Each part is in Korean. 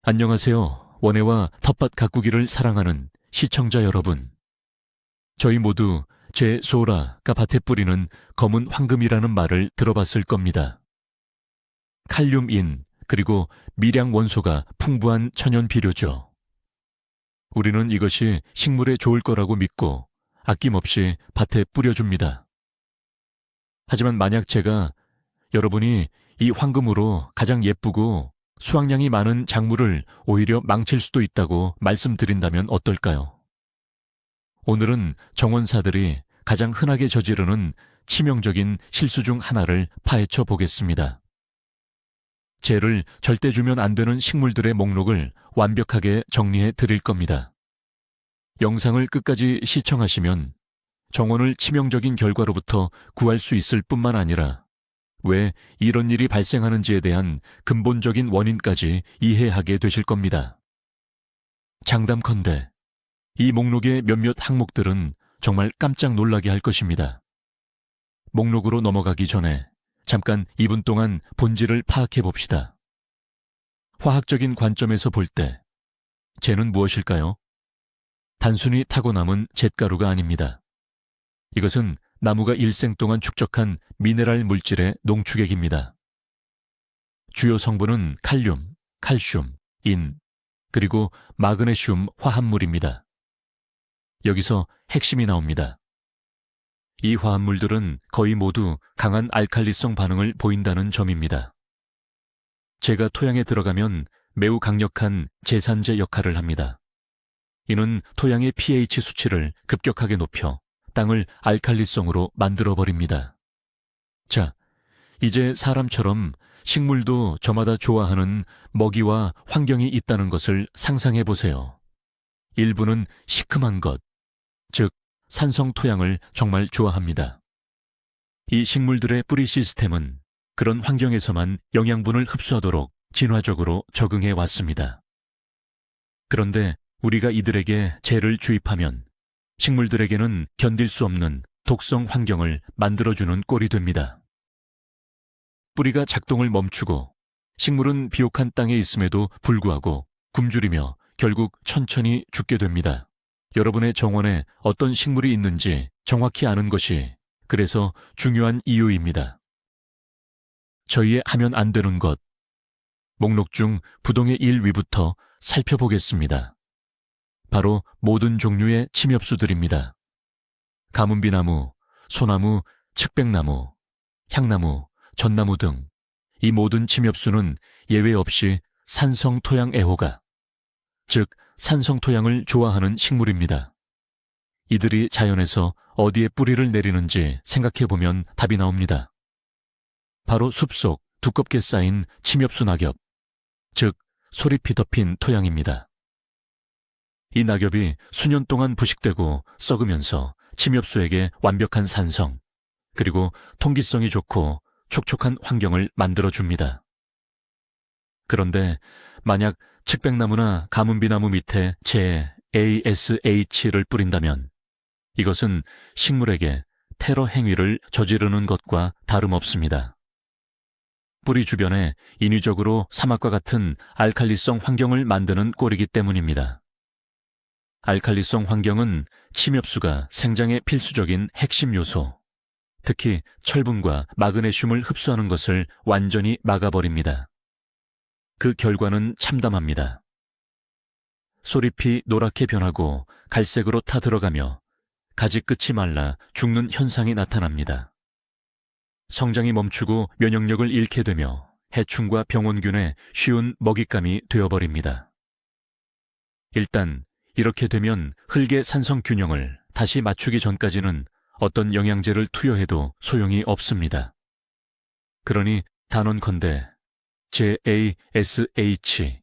안녕하세요. 원예와 텃밭 가꾸기를 사랑하는 시청자 여러분. 저희 모두 제 소라가 밭에 뿌리는 검은 황금이라는 말을 들어봤을 겁니다. 칼륨인 그리고 미량 원소가 풍부한 천연 비료죠. 우리는 이것이 식물에 좋을 거라고 믿고 아낌없이 밭에 뿌려줍니다. 하지만 만약 제가 여러분이 이 황금으로 가장 예쁘고 수확량이 많은 작물을 오히려 망칠 수도 있다고 말씀드린다면 어떨까요? 오늘은 정원사들이 가장 흔하게 저지르는 치명적인 실수 중 하나를 파헤쳐 보겠습니다. 재를 절대 주면 안 되는 식물들의 목록을 완벽하게 정리해 드릴 겁니다. 영상을 끝까지 시청하시면 정원을 치명적인 결과로부터 구할 수 있을 뿐만 아니라 왜 이런 일이 발생하는지에 대한 근본적인 원인까지 이해하게 되실 겁니다. 장담컨대 이 목록의 몇몇 항목들은 정말 깜짝 놀라게 할 것입니다. 목록으로 넘어가기 전에 잠깐 2분 동안 본질을 파악해 봅시다. 화학적인 관점에서 볼 때 재는 무엇일까요? 단순히 타고 남은 잿가루가 아닙니다. 이것은 나무가 일생 동안 축적한 미네랄 물질의 농축액입니다. 주요 성분은 칼륨, 칼슘, 인, 그리고 마그네슘 화합물입니다. 여기서 핵심이 나옵니다. 이 화합물들은 거의 모두 강한 알칼리성 반응을 보인다는 점입니다. 재가 토양에 들어가면 매우 강력한 제산제 역할을 합니다. 이는 토양의 pH 수치를 급격하게 높여 땅을 알칼리성으로 만들어버립니다. 자, 이제 사람처럼 식물도 저마다 좋아하는 먹이와 환경이 있다는 것을 상상해 보세요. 일부는 시큼한 것, 즉 산성 토양을 정말 좋아합니다. 이 식물들의 뿌리 시스템은 그런 환경에서만 영양분을 흡수하도록 진화적으로 적응해 왔습니다. 그런데 우리가 이들에게 재를 주입하면 식물들에게는 견딜 수 없는 독성 환경을 만들어주는 꼴이 됩니다. 뿌리가 작동을 멈추고 식물은 비옥한 땅에 있음에도 불구하고 굶주리며 결국 천천히 죽게 됩니다. 여러분의 정원에 어떤 식물이 있는지 정확히 아는 것이 그래서 중요한 이유입니다. 저희의 하면 안 되는 것, 목록 중 부동의 1위부터 살펴보겠습니다. 바로 모든 종류의 침엽수들입니다. 가문비나무, 소나무, 측백나무, 향나무, 전나무 등 이 모든 침엽수는 예외 없이 산성 토양 애호가, 즉 산성 토양을 좋아하는 식물입니다. 이들이 자연에서 어디에 뿌리를 내리는지 생각해보면 답이 나옵니다. 바로 숲속 두껍게 쌓인 침엽수 낙엽, 즉 소립이 덮인 토양입니다. 이 낙엽이 수년 동안 부식되고 썩으면서 침엽수에게 완벽한 산성, 그리고 통기성이 좋고 촉촉한 환경을 만들어줍니다. 그런데 만약 측백나무나 가문비나무 밑에 재 ASH를 뿌린다면 이것은 식물에게 테러 행위를 저지르는 것과 다름없습니다. 뿌리 주변에 인위적으로 사막과 같은 알칼리성 환경을 만드는 꼴이기 때문입니다. 알칼리성 환경은 침엽수가 생장에 필수적인 핵심 요소, 특히 철분과 마그네슘을 흡수하는 것을 완전히 막아버립니다. 그 결과는 참담합니다. 소립이 노랗게 변하고 갈색으로 타들어가며 가지 끝이 말라 죽는 현상이 나타납니다. 성장이 멈추고 면역력을 잃게 되며 해충과 병원균의 쉬운 먹잇감이 되어버립니다. 일단 이렇게 되면 흙의 산성 균형을 다시 맞추기 전까지는 어떤 영양제를 투여해도 소용이 없습니다. 그러니 단언컨대 JASH와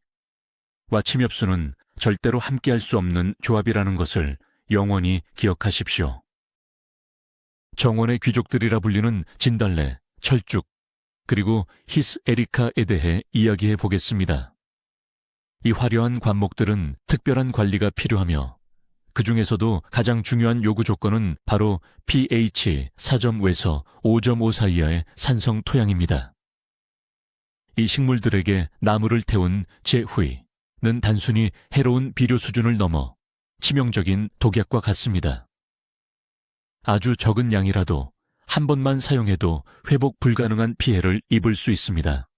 침엽수는 절대로 함께할 수 없는 조합이라는 것을 영원히 기억하십시오. 정원의 귀족들이라 불리는 진달래, 철쭉, 그리고 히스에리카에 대해 이야기해 보겠습니다. 이 화려한 관목들은 특별한 관리가 필요하며 그 중에서도 가장 중요한 요구 조건은 바로 pH 4.5에서 5.5 사이의 산성 토양입니다. 이 식물들에게 나무를 태운 제 후이, 단순히 해로운 비료 수준을 넘어 치명적인 독약과 같습니다. 아주 적은 양이라도 한 번만 사용해도 회복 불가능한 피해를 입을 수 있습니다.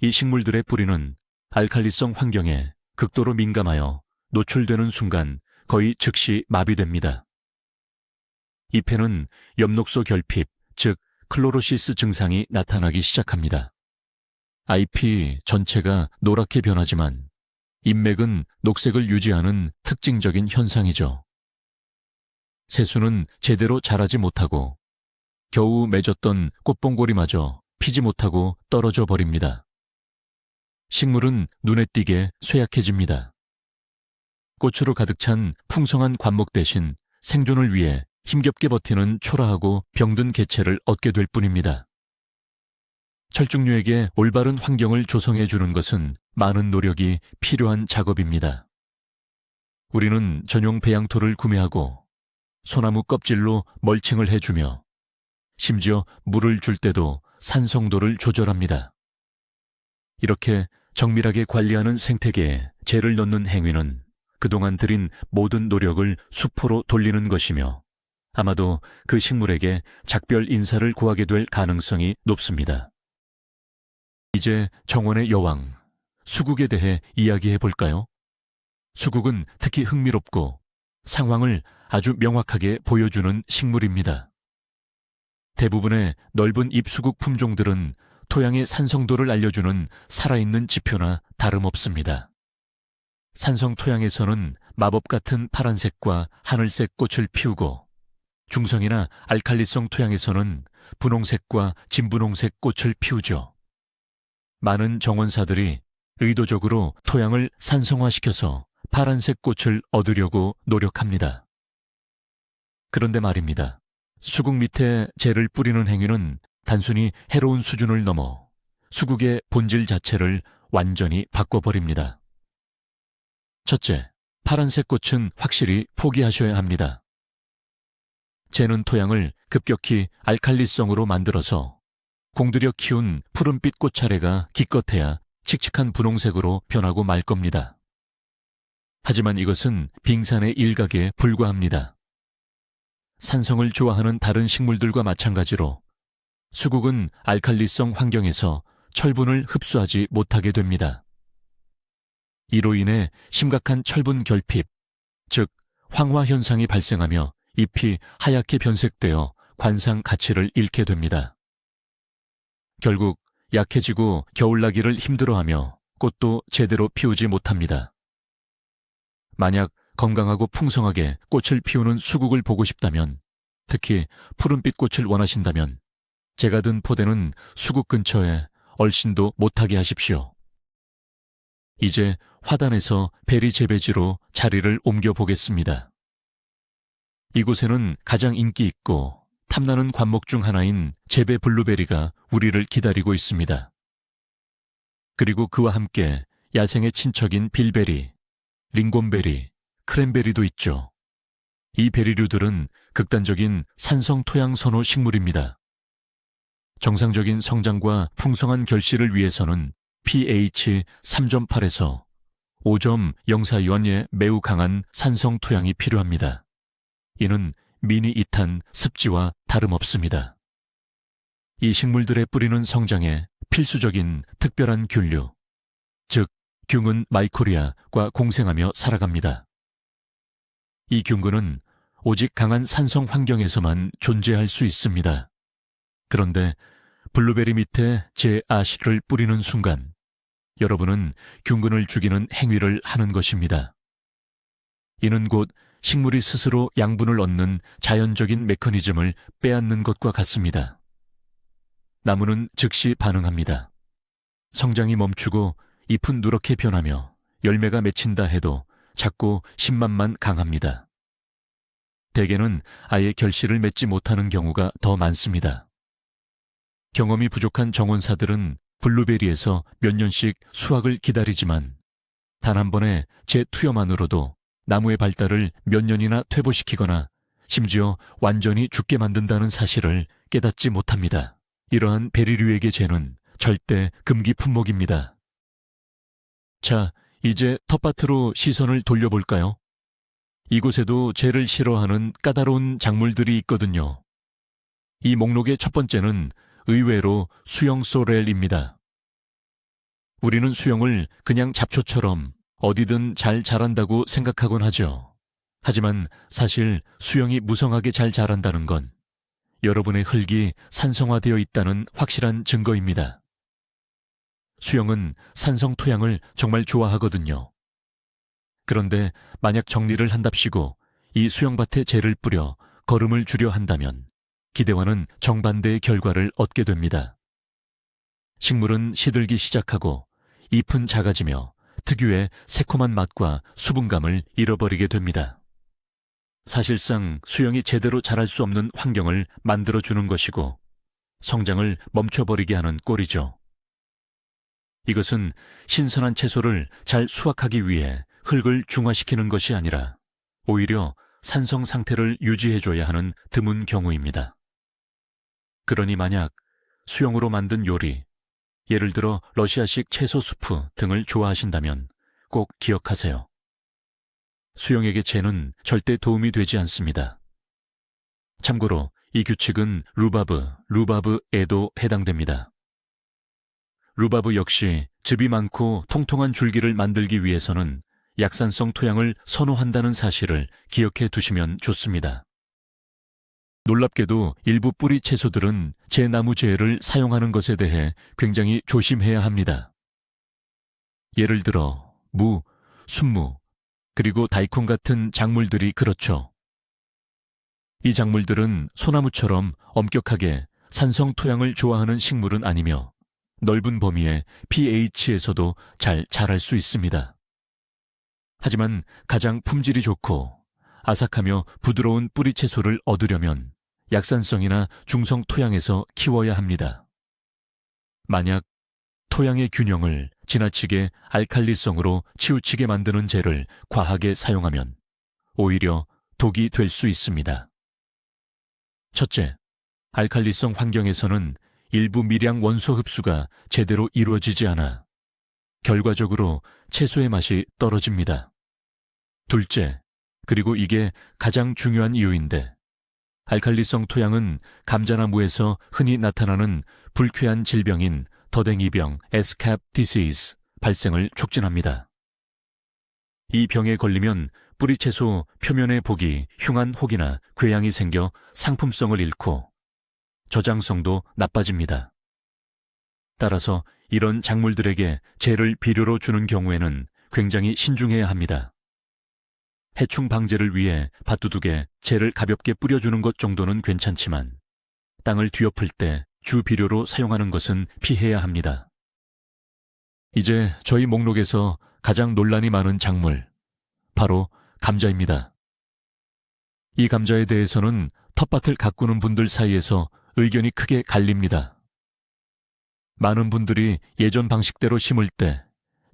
이 식물들의 뿌리는 알칼리성 환경에 극도로 민감하여 노출되는 순간 거의 즉시 마비됩니다. 잎에는 엽록소 결핍, 즉 클로로시스 증상이 나타나기 시작합니다. 잎이 전체가 노랗게 변하지만 잎맥은 녹색을 유지하는 특징적인 현상이죠. 새수는 제대로 자라지 못하고 겨우 맺었던 꽃봉고리마저 피지 못하고 떨어져 버립니다. 식물은 눈에 띄게 쇠약해집니다. 꽃으로 가득 찬 풍성한 관목 대신 생존을 위해 힘겹게 버티는 초라하고 병든 개체를 얻게 될 뿐입니다. 철쭉류에게 올바른 환경을 조성해 주는 것은 많은 노력이 필요한 작업입니다. 우리는 전용 배양토를 구매하고 소나무 껍질로 멀칭을 해주며 심지어 물을 줄 때도 산성도를 조절합니다. 이렇게 정밀하게 관리하는 생태계에 재를 넣는 행위는 그동안 들인 모든 노력을 수포로 돌리는 것이며 아마도 그 식물에게 작별 인사를 구하게 될 가능성이 높습니다. 이제 정원의 여왕, 수국에 대해 이야기해 볼까요? 수국은 특히 흥미롭고 상황을 아주 명확하게 보여주는 식물입니다. 대부분의 넓은 잎수국 품종들은 토양의 산성도를 알려주는 살아있는 지표나 다름없습니다. 산성 토양에서는 마법 같은 파란색과 하늘색 꽃을 피우고 중성이나 알칼리성 토양에서는 분홍색과 진분홍색 꽃을 피우죠. 많은 정원사들이 의도적으로 토양을 산성화시켜서 파란색 꽃을 얻으려고 노력합니다. 그런데 말입니다. 수국 밑에 재를 뿌리는 행위는 단순히 해로운 수준을 넘어 수국의 본질 자체를 완전히 바꿔버립니다. 첫째, 파란색 꽃은 확실히 포기하셔야 합니다. 재는 토양을 급격히 알칼리성으로 만들어서 공들여 키운 푸른빛 꽃차례가 기껏해야 칙칙한 분홍색으로 변하고 말 겁니다. 하지만 이것은 빙산의 일각에 불과합니다. 산성을 좋아하는 다른 식물들과 마찬가지로 수국은 알칼리성 환경에서 철분을 흡수하지 못하게 됩니다. 이로 인해 심각한 철분 결핍, 즉 황화 현상이 발생하며 잎이 하얗게 변색되어 관상 가치를 잃게 됩니다. 결국 약해지고 겨울나기를 힘들어하며 꽃도 제대로 피우지 못합니다. 만약 건강하고 풍성하게 꽃을 피우는 수국을 보고 싶다면, 특히 푸른빛 꽃을 원하신다면 제가 든 포대는 수국 근처에 얼씬도 못하게 하십시오. 이제 화단에서 베리 재배지로 자리를 옮겨보겠습니다. 이곳에는 가장 인기 있고 탐나는 관목 중 하나인 재배 블루베리가 우리를 기다리고 있습니다. 그리고 그와 함께 야생의 친척인 빌베리, 링곤베리, 크랜베리도 있죠. 이 베리류들은 극단적인 산성 토양 선호 식물입니다. 정상적인 성장과 풍성한 결실을 위해서는 pH 3.8에서 5.0 사이의 매우 강한 산성 토양이 필요합니다. 이는 미니 이탄 습지와 다름없습니다. 이 식물들의 뿌리는 성장에 필수적인 특별한 균류, 즉 균은 마이코리아과 공생하며 살아갑니다. 이 균근은 오직 강한 산성 환경에서만 존재할 수 있습니다. 그런데 블루베리 밑에 제 아씨를 뿌리는 순간 여러분은 균근을 죽이는 행위를 하는 것입니다. 이는 곧 식물이 스스로 양분을 얻는 자연적인 메커니즘을 빼앗는 것과 같습니다. 나무는 즉시 반응합니다. 성장이 멈추고 잎은 누렇게 변하며 열매가 맺힌다 해도 작고 신맛만 강합니다. 대개는 아예 결실을 맺지 못하는 경우가 더 많습니다. 경험이 부족한 정원사들은 블루베리에서 몇 년씩 수확을 기다리지만 단 한 번의 제 투여만으로도 나무의 발달을 몇 년이나 퇴보시키거나 심지어 완전히 죽게 만든다는 사실을 깨닫지 못합니다. 이러한 베리류에게 재는 절대 금기 품목입니다. 자, 이제 텃밭으로 시선을 돌려볼까요? 이곳에도 쟤를 싫어하는 까다로운 작물들이 있거든요. 이 목록의 첫 번째는 의외로 수영 소렐입니다. 우리는 수영을 그냥 잡초처럼 어디든 잘 자란다고 생각하곤 하죠. 하지만 사실 수영이 무성하게 잘 자란다는 건 여러분의 흙이 산성화되어 있다는 확실한 증거입니다. 수영은 산성 토양을 정말 좋아하거든요. 그런데 만약 정리를 한답시고 이 수영밭에 재를 뿌려 거름을 주려 한다면 기대와는 정반대의 결과를 얻게 됩니다. 식물은 시들기 시작하고 잎은 작아지며 특유의 새콤한 맛과 수분감을 잃어버리게 됩니다. 사실상 수영이 제대로 자랄 수 없는 환경을 만들어주는 것이고 성장을 멈춰버리게 하는 꼴이죠. 이것은 신선한 채소를 잘 수확하기 위해 흙을 중화시키는 것이 아니라 오히려 산성 상태를 유지해줘야 하는 드문 경우입니다. 그러니 만약 수영으로 만든 요리, 예를 들어 러시아식 채소 수프 등을 좋아하신다면 꼭 기억하세요. 수영에게 재는 절대 도움이 되지 않습니다. 참고로 이 규칙은 루바브에도 해당됩니다. 루바브 역시 즙이 많고 통통한 줄기를 만들기 위해서는 약산성 토양을 선호한다는 사실을 기억해 두시면 좋습니다. 놀랍게도 일부 뿌리 채소들은 제나무재를 사용하는 것에 대해 굉장히 조심해야 합니다. 예를 들어 무, 순무, 그리고 다이콘 같은 작물들이 그렇죠. 이 작물들은 소나무처럼 엄격하게 산성 토양을 좋아하는 식물은 아니며 넓은 범위의 pH에서도 잘 자랄 수 있습니다. 하지만 가장 품질이 좋고 아삭하며 부드러운 뿌리 채소를 얻으려면 약산성이나 중성 토양에서 키워야 합니다. 만약 토양의 균형을 지나치게 알칼리성으로 치우치게 만드는 재를 과하게 사용하면 오히려 독이 될 수 있습니다. 첫째, 알칼리성 환경에서는 일부 미량 원소 흡수가 제대로 이루어지지 않아 결과적으로 채소의 맛이 떨어집니다. 둘째, 그리고 이게 가장 중요한 이유인데 알칼리성 토양은 감자나 무에서 흔히 나타나는 불쾌한 질병인 더댕이병 에스캅 디시즈 발생을 촉진합니다. 이 병에 걸리면 뿌리채소 표면에 복이 흉한 혹이나 궤양이 생겨 상품성을 잃고 저장성도 나빠집니다. 따라서 이런 작물들에게 재를 비료로 주는 경우에는 굉장히 신중해야 합니다. 해충 방제를 위해 밭두둑에 재를 가볍게 뿌려주는 것 정도는 괜찮지만 땅을 뒤엎을 때 주 비료로 사용하는 것은 피해야 합니다. 이제 저희 목록에서 가장 논란이 많은 작물, 바로 감자입니다. 이 감자에 대해서는 텃밭을 가꾸는 분들 사이에서 의견이 크게 갈립니다. 많은 분들이 예전 방식대로 심을 때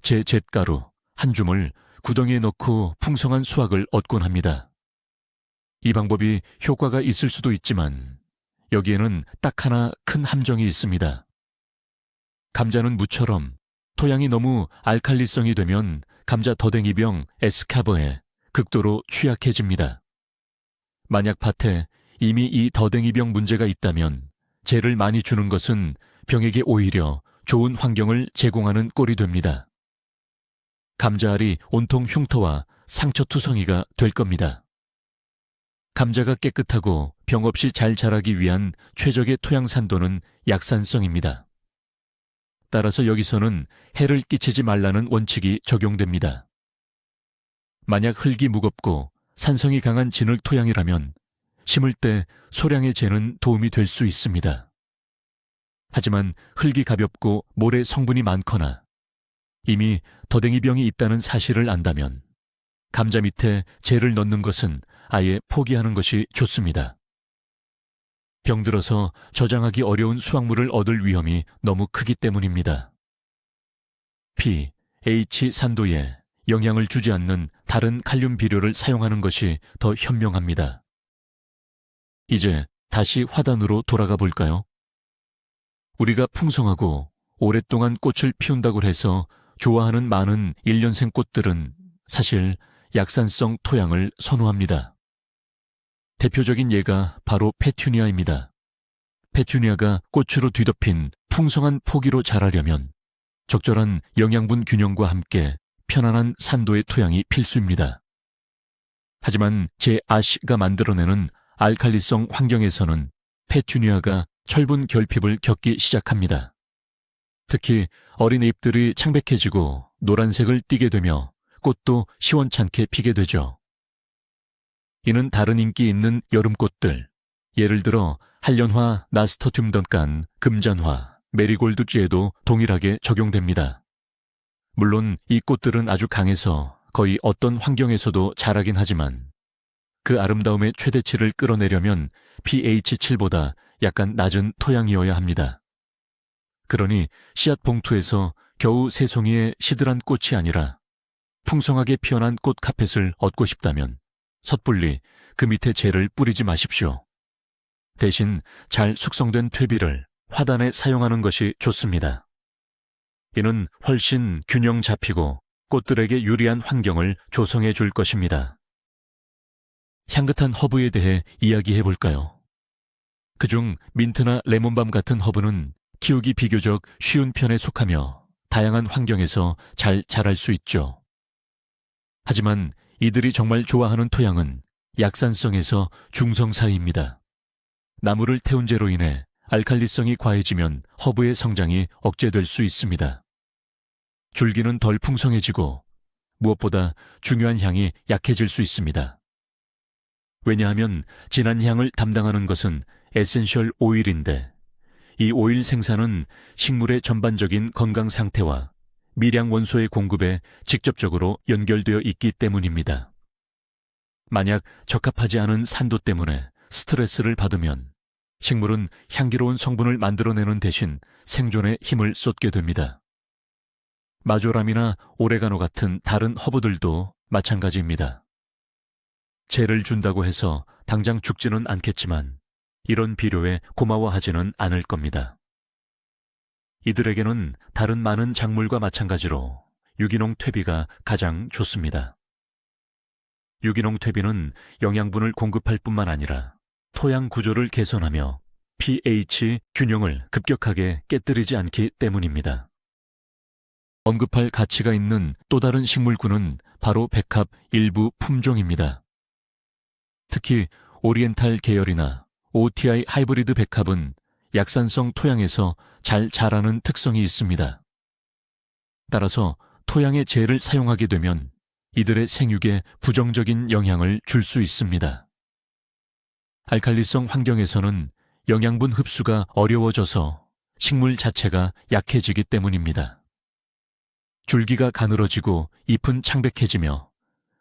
제 잿가루 한 줌을 구덩이에 넣고 풍성한 수확을 얻곤 합니다. 이 방법이 효과가 있을 수도 있지만 여기에는 딱 하나 큰 함정이 있습니다. 감자는 무처럼 토양이 너무 알칼리성이 되면 감자 더댕이병 에스카버에 극도로 취약해집니다. 만약 밭에 이미 이 더댕이병 문제가 있다면 재를 많이 주는 것은 병에게 오히려 좋은 환경을 제공하는 꼴이 됩니다. 감자알이 온통 흉터와 상처투성이가 될 겁니다. 감자가 깨끗하고 병 없이 잘 자라기 위한 최적의 토양 산도는 약산성입니다. 따라서 여기서는 해를 끼치지 말라는 원칙이 적용됩니다. 만약 흙이 무겁고 산성이 강한 진흙 토양이라면 심을 때 소량의 재는 도움이 될 수 있습니다. 하지만 흙이 가볍고 모래 성분이 많거나 이미 더댕이병이 있다는 사실을 안다면 감자 밑에 재를 넣는 것은 아예 포기하는 것이 좋습니다. 병들어서 저장하기 어려운 수확물을 얻을 위험이 너무 크기 때문입니다. pH 산도에 영향을 주지 않는 다른 칼륨 비료를 사용하는 것이 더 현명합니다. 이제 다시 화단으로 돌아가 볼까요? 우리가 풍성하고 오랫동안 꽃을 피운다고 해서 좋아하는 많은 일년생 꽃들은 사실 약산성 토양을 선호합니다. 대표적인 예가 바로 페튜니아입니다. 페튜니아가 꽃으로 뒤덮인 풍성한 포기로 자라려면 적절한 영양분 균형과 함께 편안한 산도의 토양이 필수입니다. 하지만 제 아시가 만들어내는 알칼리성 환경에서는 페튜니아가 철분 결핍을 겪기 시작합니다. 특히 어린 잎들이 창백해지고 노란색을 띠게 되며 꽃도 시원찮게 피게 되죠. 이는 다른 인기 있는 여름꽃들, 예를 들어 한련화, 나스터튬 던간, 금잔화, 메리골드지에도 동일하게 적용됩니다. 물론 이 꽃들은 아주 강해서 거의 어떤 환경에서도 자라긴 하지만 그 아름다움의 최대치를 끌어내려면 pH7보다 약간 낮은 토양이어야 합니다. 그러니 씨앗 봉투에서 겨우 세 송이의 시들한 꽃이 아니라 풍성하게 피어난 꽃 카펫을 얻고 싶다면 섣불리 그 밑에 재를 뿌리지 마십시오. 대신 잘 숙성된 퇴비를 화단에 사용하는 것이 좋습니다. 이는 훨씬 균형 잡히고 꽃들에게 유리한 환경을 조성해 줄 것입니다. 향긋한 허브에 대해 이야기해 볼까요? 그중 민트나 레몬밤 같은 허브는 키우기 비교적 쉬운 편에 속하며 다양한 환경에서 잘 자랄 수 있죠. 하지만 이들이 정말 좋아하는 토양은 약산성에서 중성 사이입니다. 나무를 태운 재로 인해 알칼리성이 과해지면 허브의 성장이 억제될 수 있습니다. 줄기는 덜 풍성해지고 무엇보다 중요한 향이 약해질 수 있습니다. 왜냐하면 진한 향을 담당하는 것은 에센셜 오일인데 이 오일 생산은 식물의 전반적인 건강 상태와 미량 원소의 공급에 직접적으로 연결되어 있기 때문입니다. 만약 적합하지 않은 산도 때문에 스트레스를 받으면 식물은 향기로운 성분을 만들어내는 대신 생존에 힘을 쏟게 됩니다. 마조람이나 오레가노 같은 다른 허브들도 마찬가지입니다. 재를 준다고 해서 당장 죽지는 않겠지만 이런 비료에 고마워하지는 않을 겁니다. 이들에게는 다른 많은 작물과 마찬가지로 유기농 퇴비가 가장 좋습니다. 유기농 퇴비는 영양분을 공급할 뿐만 아니라 토양 구조를 개선하며 pH 균형을 급격하게 깨뜨리지 않기 때문입니다. 언급할 가치가 있는 또 다른 식물군은 바로 백합 일부 품종입니다. 특히 오리엔탈 계열이나 OTI 하이브리드 백합은 약산성 토양에서 잘 자라는 특성이 있습니다. 따라서 토양의 재를 사용하게 되면 이들의 생육에 부정적인 영향을 줄 수 있습니다. 알칼리성 환경에서는 영양분 흡수가 어려워져서 식물 자체가 약해지기 때문입니다. 줄기가 가늘어지고 잎은 창백해지며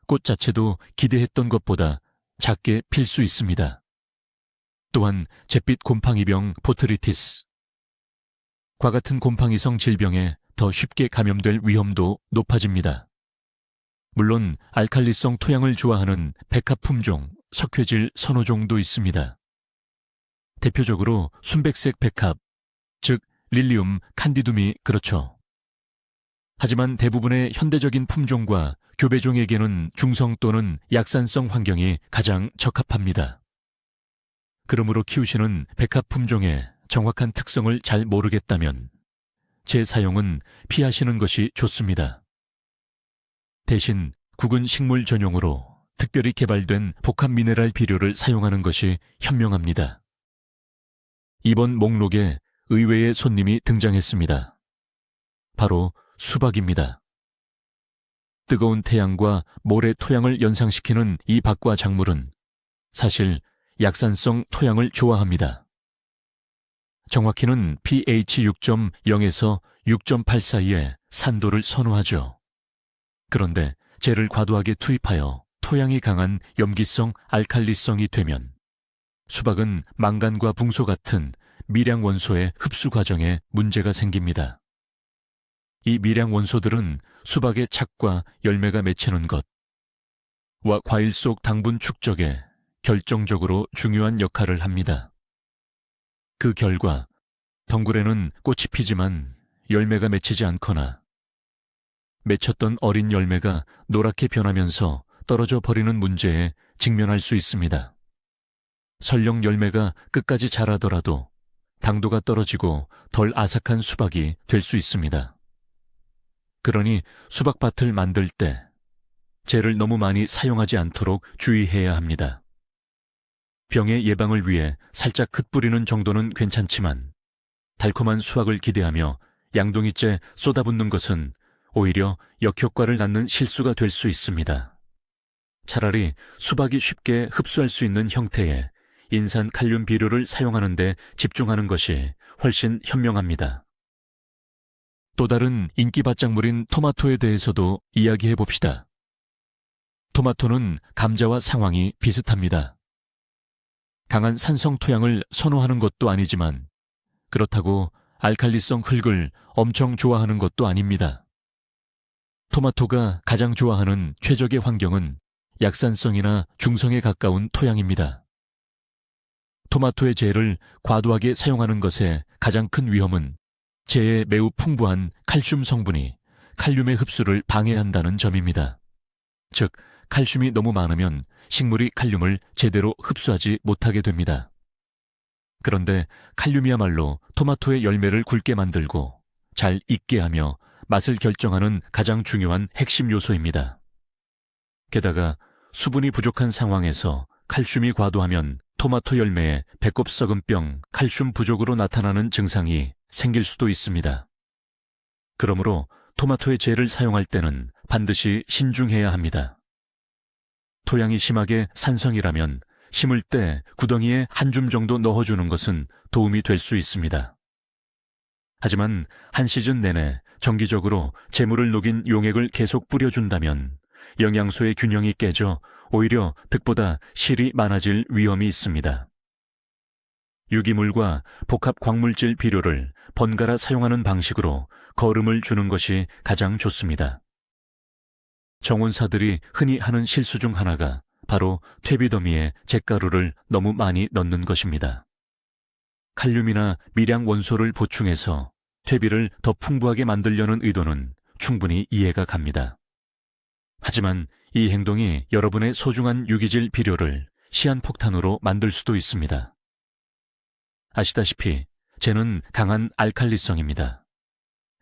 꽃 자체도 기대했던 것보다 작게 필 수 있습니다. 또한 잿빛 곰팡이병 보트리티스, 과 같은 곰팡이성 질병에 더 쉽게 감염될 위험도 높아집니다. 물론 알칼리성 토양을 좋아하는 백합 품종, 석회질 선호종도 있습니다. 대표적으로 순백색 백합, 즉 릴리움 칸디둠이 그렇죠. 하지만 대부분의 현대적인 품종과 교배종에게는 중성 또는 약산성 환경이 가장 적합합니다. 그러므로 키우시는 백합 품종의 정확한 특성을 잘 모르겠다면 재사용은 피하시는 것이 좋습니다. 대신 국은 식물 전용으로 특별히 개발된 복합 미네랄 비료를 사용하는 것이 현명합니다. 이번 목록에 의외의 손님이 등장했습니다. 바로 수박입니다. 뜨거운 태양과 모래 토양을 연상시키는 이 박과 작물은 사실 약산성 토양을 좋아합니다. 정확히는 pH 6.0에서 6.8 사이의 산도를 선호하죠. 그런데 재를 과도하게 투입하여 토양이 강한 염기성 알칼리성이 되면 수박은 망간과 붕소 같은 미량 원소의 흡수 과정에 문제가 생깁니다. 이 미량 원소들은 수박의 착과 열매가 맺히는 것과 과일 속 당분 축적에 결정적으로 중요한 역할을 합니다. 그 결과 덩굴에는 꽃이 피지만 열매가 맺히지 않거나 맺혔던 어린 열매가 노랗게 변하면서 떨어져 버리는 문제에 직면할 수 있습니다. 설령 열매가 끝까지 자라더라도 당도가 떨어지고 덜 아삭한 수박이 될 수 있습니다. 그러니 수박밭을 만들 때 젤을 너무 많이 사용하지 않도록 주의해야 합니다. 병의 예방을 위해 살짝 흩뿌리는 정도는 괜찮지만 달콤한 수확을 기대하며 양동이째 쏟아붓는 것은 오히려 역효과를 낳는 실수가 될 수 있습니다. 차라리 수박이 쉽게 흡수할 수 있는 형태의 인산 칼륨 비료를 사용하는 데 집중하는 것이 훨씬 현명합니다. 또 다른 인기 바짝물인 토마토에 대해서도 이야기해 봅시다. 토마토는 감자와 상황이 비슷합니다. 강한 산성 토양을 선호하는 것도 아니지만 그렇다고 알칼리성 흙을 엄청 좋아하는 것도 아닙니다. 토마토가 가장 좋아하는 최적의 환경은 약산성이나 중성에 가까운 토양입니다. 토마토의 젤을 과도하게 사용하는 것의 가장 큰 위험은 젤에 매우 풍부한 칼슘 성분이 칼륨의 흡수를 방해한다는 점입니다. 즉, 칼슘이 너무 많으면 식물이 칼륨을 제대로 흡수하지 못하게 됩니다. 그런데 칼륨이야말로 토마토의 열매를 굵게 만들고 잘 익게 하며 맛을 결정하는 가장 중요한 핵심 요소입니다. 게다가 수분이 부족한 상황에서 칼슘이 과도하면 토마토 열매에 배꼽 썩은병, 칼슘 부족으로 나타나는 증상이 생길 수도 있습니다. 그러므로 토마토의 젤을 사용할 때는 반드시 신중해야 합니다. 토양이 심하게 산성이라면 심을 때 구덩이에 한 줌 정도 넣어주는 것은 도움이 될 수 있습니다. 하지만 한 시즌 내내 정기적으로 재물을 녹인 용액을 계속 뿌려준다면 영양소의 균형이 깨져 오히려 득보다 실이 많아질 위험이 있습니다. 유기물과 복합 광물질 비료를 번갈아 사용하는 방식으로 거름을 주는 것이 가장 좋습니다. 정원사들이 흔히 하는 실수 중 하나가 바로 퇴비더미에 잿가루를 너무 많이 넣는 것입니다. 칼륨이나 미량 원소를 보충해서 퇴비를 더 풍부하게 만들려는 의도는 충분히 이해가 갑니다. 하지만 이 행동이 여러분의 소중한 유기질 비료를 시한폭탄으로 만들 수도 있습니다. 아시다시피 젤은 강한 알칼리성입니다.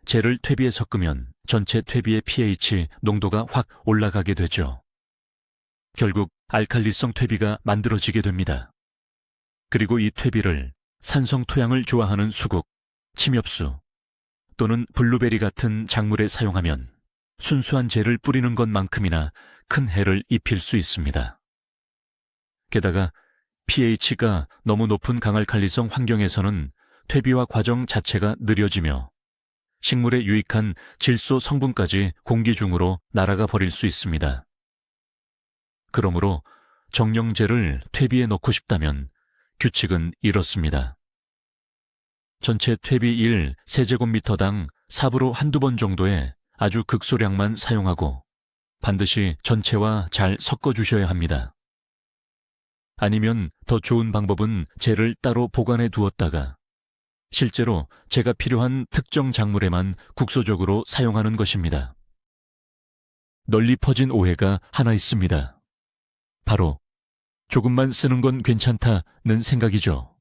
젤을 퇴비에 섞으면 전체 퇴비의 pH 농도가 확 올라가게 되죠. 결국 알칼리성 퇴비가 만들어지게 됩니다. 그리고 이 퇴비를 산성 토양을 좋아하는 수국, 침엽수 또는 블루베리 같은 작물에 사용하면 순수한 젤을 뿌리는 것만큼이나 큰 해를 입힐 수 있습니다. 게다가 pH가 너무 높은 강알칼리성 환경에서는 퇴비화 과정 자체가 느려지며 식물에 유익한 질소 성분까지 공기 중으로 날아가 버릴 수 있습니다. 그러므로 정령제를 퇴비에 넣고 싶다면 규칙은 이렇습니다. 전체 퇴비 1 세제곱미터당 삽으로 한두 번 정도의 아주 극소량만 사용하고 반드시 전체와 잘 섞어주셔야 합니다. 아니면 더 좋은 방법은 젤을 따로 보관해 두었다가 실제로 제가 필요한 특정 작물에만 국소적으로 사용하는 것입니다. 널리 퍼진 오해가 하나 있습니다. 바로 조금만 쓰는 건 괜찮다는 생각이죠.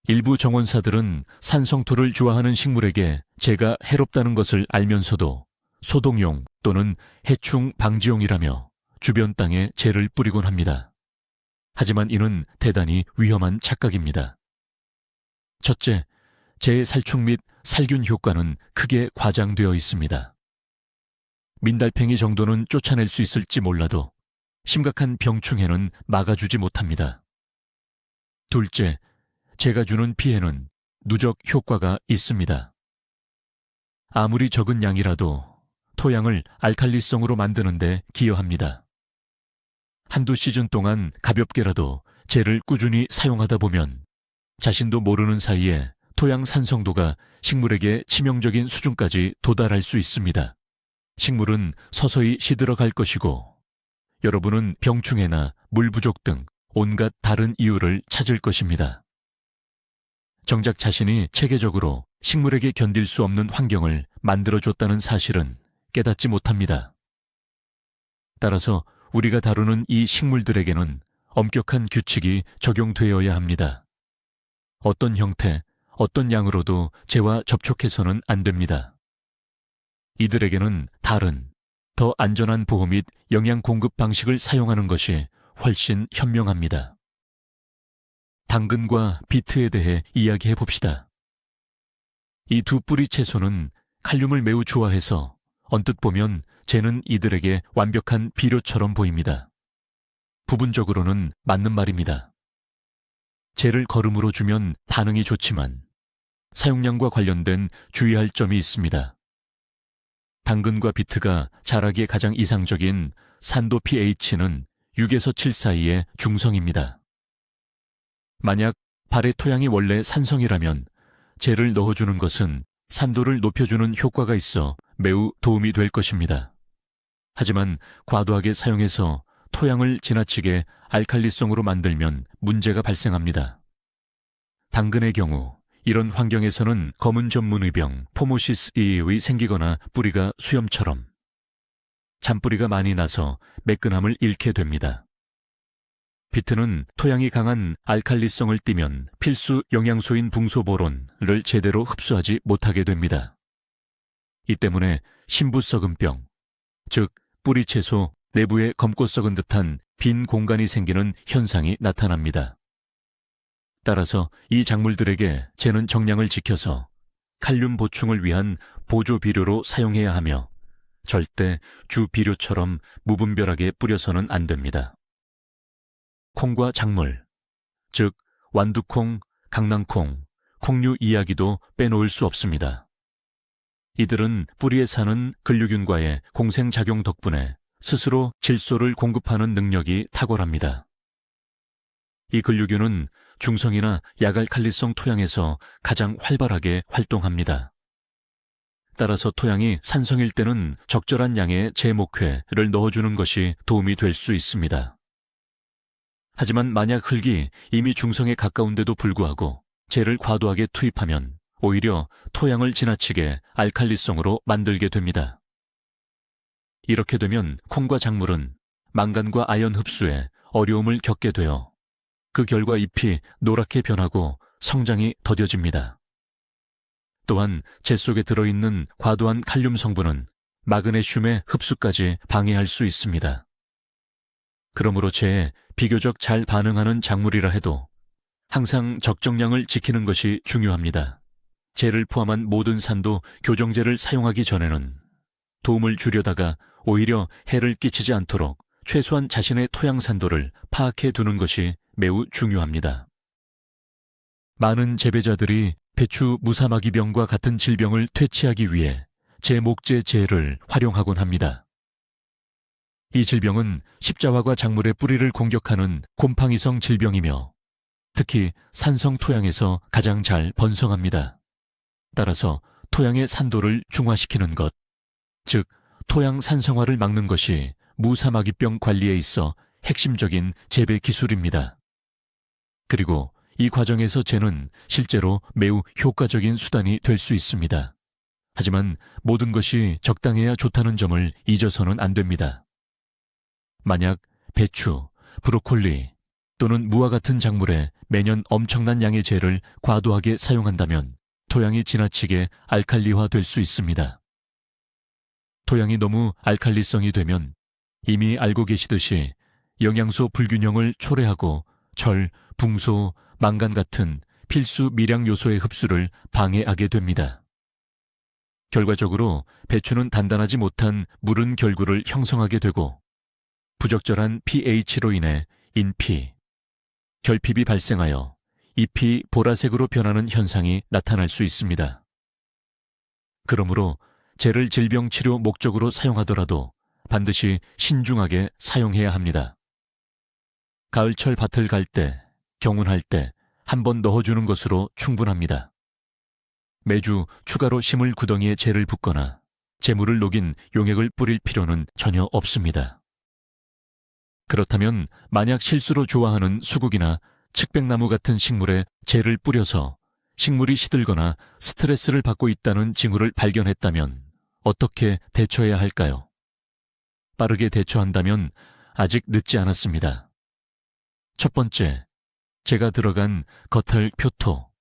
일부 정원사들은 산성토를 좋아하는 식물에게 제가 해롭다는 것을 알면서도 소독용 또는 해충 방지용이라며 주변 땅에 젤을 뿌리곤 합니다. 하지만 이는 대단히 위험한 착각입니다. 첫째, 젤 살충 및 살균 효과는 크게 과장되어 있습니다. 민달팽이 정도는 쫓아낼 수 있을지 몰라도 심각한 병충해는 막아주지 못합니다. 둘째, 제가 주는 피해는 누적 효과가 있습니다. 아무리 적은 양이라도 토양을 알칼리성으로 만드는 데 기여합니다. 한두 시즌 동안 가볍게라도 젤을 꾸준히 사용하다 보면 자신도 모르는 사이에 토양 산성도가 식물에게 치명적인 수준까지 도달할 수 있습니다. 식물은 서서히 시들어갈 것이고 여러분은 병충해나 물 부족 등 온갖 다른 이유를 찾을 것입니다. 정작 자신이 체계적으로 식물에게 견딜 수 없는 환경을 만들어줬다는 사실은 깨닫지 못합니다. 따라서 우리가 다루는 이 식물들에게는 엄격한 규칙이 적용되어야 합니다. 어떤 형태, 어떤 양으로도 재와 접촉해서는 안 됩니다. 이들에게는 다른, 더 안전한 보호 및 영양 공급 방식을 사용하는 것이 훨씬 현명합니다. 당근과 비트에 대해 이야기해 봅시다. 이 두 뿌리 채소는 칼륨을 매우 좋아해서 언뜻 보면 쟤는 이들에게 완벽한 비료처럼 보입니다. 부분적으로는 맞는 말입니다. 쟤를 거름으로 주면 반응이 좋지만 사용량과 관련된 주의할 점이 있습니다. 당근과 비트가 자라기에 가장 이상적인 산도 pH는 6에서 7 사이의 중성입니다. 만약 발의 토양이 원래 산성이라면 쟤를 넣어주는 것은 산도를 높여주는 효과가 있어 매우 도움이 될 것입니다. 하지만 과도하게 사용해서 토양을 지나치게 알칼리성으로 만들면 문제가 발생합니다. 당근의 경우 이런 환경에서는 검은 전문의병 포모시스의 생기거나 뿌리가 수염처럼 잔뿌리가 많이 나서 매끈함을 잃게 됩니다. 비트는 토양이 강한 알칼리성을 띠면 필수 영양소인 붕소보론을 제대로 흡수하지 못하게 됩니다. 이 때문에 신부썩은병, 즉 뿌리 채소 내부에 검고 썩은 듯한 빈 공간이 생기는 현상이 나타납니다. 따라서 이 작물들에게 쟤는 정량을 지켜서 칼륨 보충을 위한 보조 비료로 사용해야 하며 절대 주 비료처럼 무분별하게 뿌려서는 안 됩니다. 콩과 작물, 즉 완두콩, 강낭콩, 콩류 이야기도 빼놓을 수 없습니다. 이들은 뿌리에 사는 근류균과의 공생작용 덕분에 스스로 질소를 공급하는 능력이 탁월합니다. 이 근류균은 중성이나 약알칼리성 토양에서 가장 활발하게 활동합니다. 따라서 토양이 산성일 때는 적절한 양의 제목회를 넣어주는 것이 도움이 될 수 있습니다. 하지만 만약 흙이 이미 중성에 가까운데도 불구하고 재를 과도하게 투입하면 오히려 토양을 지나치게 알칼리성으로 만들게 됩니다. 이렇게 되면 콩과 작물은 망간과 아연 흡수에 어려움을 겪게 되어 그 결과 잎이 노랗게 변하고 성장이 더뎌집니다. 또한 재 속에 들어있는 과도한 칼륨 성분은 마그네슘의 흡수까지 방해할 수 있습니다. 그러므로 재에 비교적 잘 반응하는 작물이라 해도 항상 적정량을 지키는 것이 중요합니다. 재를 포함한 모든 산도 교정제를 사용하기 전에는 도움을 주려다가 오히려 해를 끼치지 않도록 최소한 자신의 토양 산도를 파악해 두는 것이 매우 중요합니다. 많은 재배자들이 배추 무사마귀병과 같은 질병을 퇴치하기 위해 제목제제를 활용하곤 합니다. 이 질병은 십자화과 작물의 뿌리를 공격하는 곰팡이성 질병이며 특히 산성 토양에서 가장 잘 번성합니다. 따라서 토양의 산도를 중화시키는 것, 즉 토양 산성화를 막는 것이 무사마귀병 관리에 있어 핵심적인 재배 기술입니다. 그리고 이 과정에서 재는 실제로 매우 효과적인 수단이 될 수 있습니다. 하지만 모든 것이 적당해야 좋다는 점을 잊어서는 안 됩니다. 만약 배추, 브로콜리 또는 무와 같은 작물에 매년 엄청난 양의 재를 과도하게 사용한다면 토양이 지나치게 알칼리화될 수 있습니다. 토양이 너무 알칼리성이 되면 이미 알고 계시듯이 영양소 불균형을 초래하고 절, 붕소, 망간 같은 필수 미량 요소의 흡수를 방해하게 됩니다. 결과적으로 배추는 단단하지 못한 무른 결구를 형성하게 되고 부적절한 pH로 인해 인피, 결핍이 발생하여 잎이 보라색으로 변하는 현상이 나타날 수 있습니다. 그러므로 재를 질병 치료 목적으로 사용하더라도 반드시 신중하게 사용해야 합니다. 가을철 밭을 갈 때, 경운할 때 한 번 넣어주는 것으로 충분합니다. 매주 추가로 심을 구덩이에 재를 붓거나 재물을 녹인 용액을 뿌릴 필요는 전혀 없습니다. 그렇다면 만약 실수로 좋아하는 수국이나 측백나무 같은 식물에 재를 뿌려서 식물이 시들거나 스트레스를 받고 있다는 징후를 발견했다면 어떻게 대처해야 할까요? 빠르게 대처한다면 아직 늦지 않았습니다. 첫 번째, 제가 들어간 겉털 표토.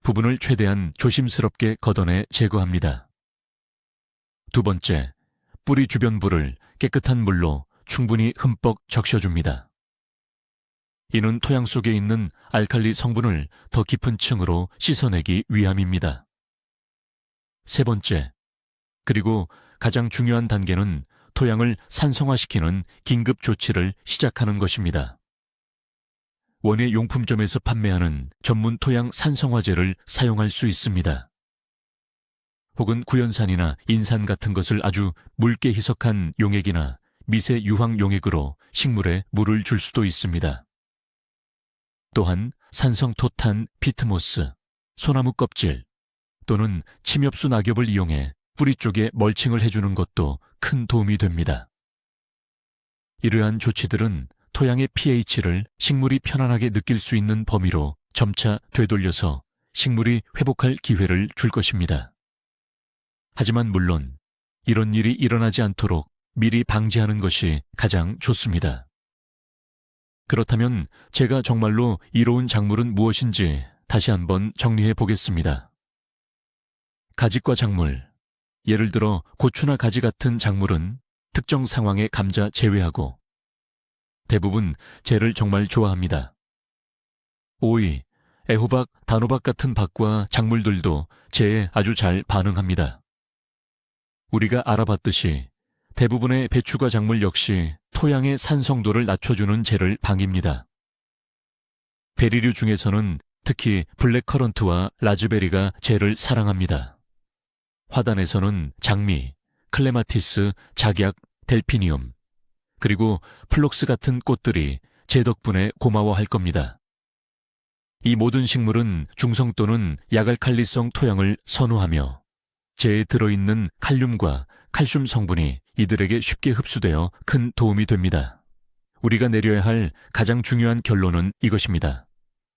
부분을 최대한 조심스럽게 걷어내 제거합니다. 두 번째, 뿌리 주변부를 깨끗한 물로 충분히 흠뻑 적셔줍니다. 이는 토양 속에 있는 알칼리 성분을 더 깊은 층으로 씻어내기 위함입니다. 세 번째, 그리고 가장 중요한 단계는 토양을 산성화시키는 긴급 조치를 시작하는 것입니다. 원예 용품점에서 판매하는 전문 토양 산성화제를 사용할 수 있습니다. 혹은 구연산이나 인산 같은 것을 아주 묽게 희석한 용액이나 미세 유황 용액으로 식물에 물을 줄 수도 있습니다. 또한 산성토탄 피트모스, 소나무 껍질 또는 침엽수 낙엽을 이용해 뿌리 쪽에 멀칭을 해주는 것도 큰 도움이 됩니다. 이러한 조치들은 토양의 pH를 식물이 편안하게 느낄 수 있는 범위로 점차 되돌려서 식물이 회복할 기회를 줄 것입니다. 하지만 물론 이런 일이 일어나지 않도록 미리 방지하는 것이 가장 좋습니다. 그렇다면 제가 정말로 이로운 작물은 무엇인지 다시 한번 정리해 보겠습니다. 가지과 작물, 예를 들어 고추나 가지 같은 작물은 특정 상황의 감자 제외하고 대부분 쟤를 정말 좋아합니다. 오이, 애호박, 단호박 같은 밭과 작물들도 쟤에 아주 잘 반응합니다. 우리가 알아봤듯이 대부분의 배추과 작물 역시 토양의 산성도를 낮춰주는 쟤를 방입니다. 베리류 중에서는 특히 블랙커런트와 라즈베리가 쟤를 사랑합니다. 화단에서는 장미, 클레마티스, 작약, 델피니움, 그리고 플록스 같은 꽃들이 제 덕분에 고마워할 겁니다. 이 모든 식물은 중성 또는 약알칼리성 토양을 선호하며 재에 들어있는 칼륨과 칼슘 성분이 이들에게 쉽게 흡수되어 큰 도움이 됩니다. 우리가 내려야 할 가장 중요한 결론은 이것입니다.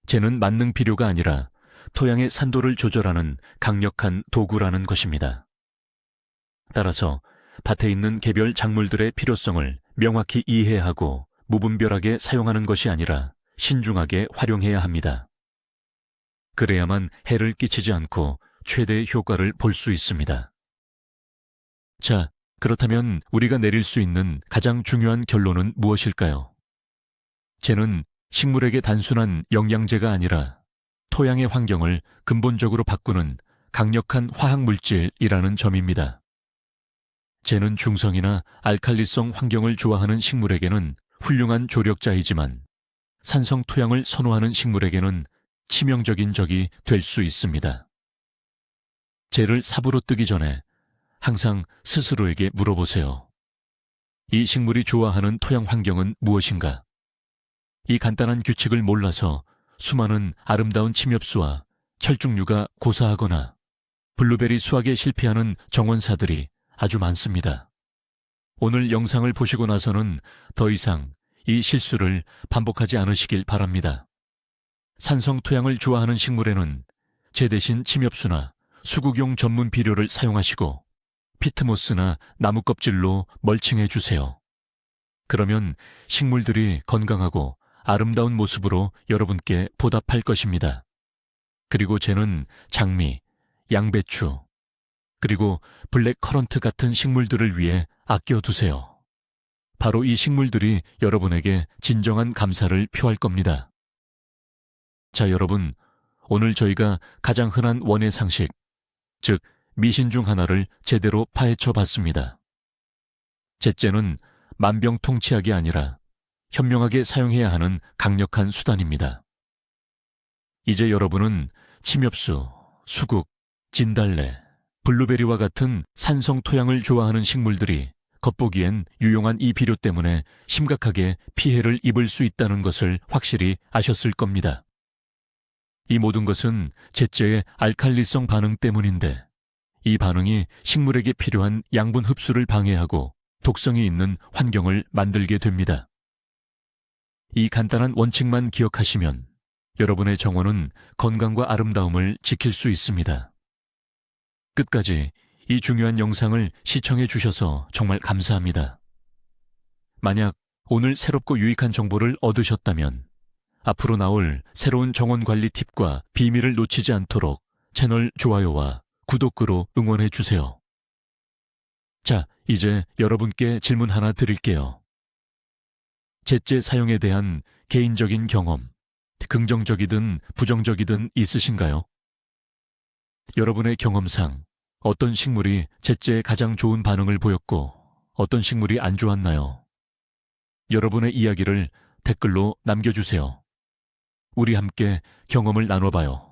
재는 만능 비료가 아니라 토양의 산도를 조절하는 강력한 도구라는 것입니다. 따라서 밭에 있는 개별 작물들의 필요성을 명확히 이해하고 무분별하게 사용하는 것이 아니라 신중하게 활용해야 합니다. 그래야만 해를 끼치지 않고 최대의 효과를 볼 수 있습니다. 자, 그렇다면 우리가 내릴 수 있는 가장 중요한 결론은 무엇일까요? 재는 식물에게 단순한 영양제가 아니라 토양의 환경을 근본적으로 바꾸는 강력한 화학물질이라는 점입니다. 재는 중성이나 알칼리성 환경을 좋아하는 식물에게는 훌륭한 조력자이지만 산성 토양을 선호하는 식물에게는 치명적인 적이 될 수 있습니다. 재를 삽으로 뜨기 전에 항상 스스로에게 물어보세요. 이 식물이 좋아하는 토양 환경은 무엇인가? 이 간단한 규칙을 몰라서 수많은 아름다운 침엽수와 철쭉류가 고사하거나 블루베리 수확에 실패하는 정원사들이 아주 많습니다. 오늘 영상을 보시고 나서는 더 이상 이 실수를 반복하지 않으시길 바랍니다. 산성 토양을 좋아하는 식물에는 재 대신 침엽수나 수국용 전문 비료를 사용하시고 피트모스나 나무 껍질로 멀칭해 주세요. 그러면 식물들이 건강하고 아름다운 모습으로 여러분께 보답할 것입니다. 그리고 쟤는 장미, 양배추, 그리고 블랙커런트 같은 식물들을 위해 아껴두세요. 바로 이 식물들이 여러분에게 진정한 감사를 표할 겁니다. 자, 여러분, 오늘 저희가 가장 흔한 원예 상식, 즉 미신 중 하나를 제대로 파헤쳐 봤습니다. 잿째는 만병통치약이 아니라 현명하게 사용해야 하는 강력한 수단입니다. 이제 여러분은 침엽수, 수국, 진달래, 블루베리와 같은 산성 토양을 좋아하는 식물들이 겉보기엔 유용한 이 비료 때문에 심각하게 피해를 입을 수 있다는 것을 확실히 아셨을 겁니다. 이 모든 것은 잿째의 알칼리성 반응 때문인데 이 반응이 식물에게 필요한 양분 흡수를 방해하고 독성이 있는 환경을 만들게 됩니다. 이 간단한 원칙만 기억하시면 여러분의 정원은 건강과 아름다움을 지킬 수 있습니다. 끝까지 이 중요한 영상을 시청해 주셔서 정말 감사합니다. 만약 오늘 새롭고 유익한 정보를 얻으셨다면 앞으로 나올 새로운 정원 관리 팁과 비밀을 놓치지 않도록 채널 좋아요와 구독으로 응원해 주세요. 자, 이제 여러분께 질문 하나 드릴게요. 제재 사용에 대한 개인적인 경험, 긍정적이든 부정적이든 있으신가요? 여러분의 경험상 어떤 식물이 제재에 가장 좋은 반응을 보였고 어떤 식물이 안 좋았나요? 여러분의 이야기를 댓글로 남겨주세요. 우리 함께 경험을 나눠봐요.